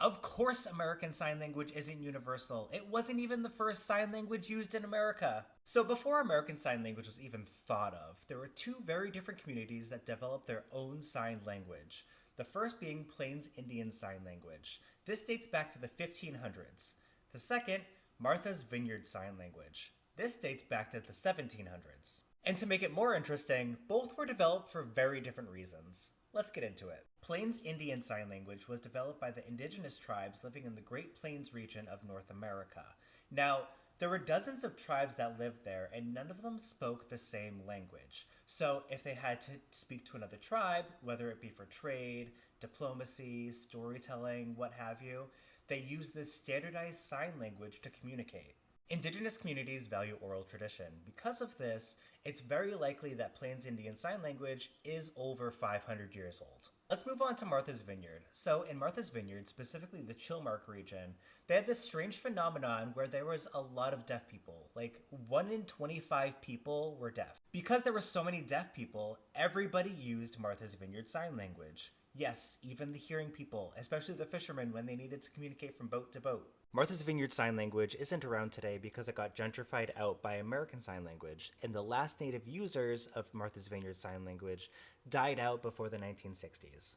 Of course, American Sign Language isn't universal. It wasn't even the first sign language used in America. So before American Sign Language was even thought of, there were two very different communities that developed their own sign language. The first being Plains Indian Sign Language. This dates back to the 1500s. The second, Martha's Vineyard Sign Language. This dates back to the 1700s. And to make it more interesting, both were developed for very different reasons. Let's get into it. Plains Indian Sign Language was developed by the indigenous tribes living in the Great Plains region of North America. Now, there were dozens of tribes that lived there, and none of them spoke the same language. So, if they had to speak to another tribe, whether it be for trade, diplomacy, storytelling, what have you, they used this standardized sign language to communicate. Indigenous communities value oral tradition. Because of this, it's very likely that Plains Indian Sign Language is over 500 years old. Let's move on to Martha's Vineyard. So in Martha's Vineyard, specifically the Chilmark region, they had this strange phenomenon where there was a lot of deaf people. Like 1 in 25 people were deaf. Because there were so many deaf people, everybody used Martha's Vineyard Sign Language. Yes, even the hearing people, especially the fishermen when they needed to communicate from boat to boat. Martha's Vineyard Sign Language isn't around today because it got gentrified out by American Sign Language, and the last native users of Martha's Vineyard Sign Language died out before the 1960s.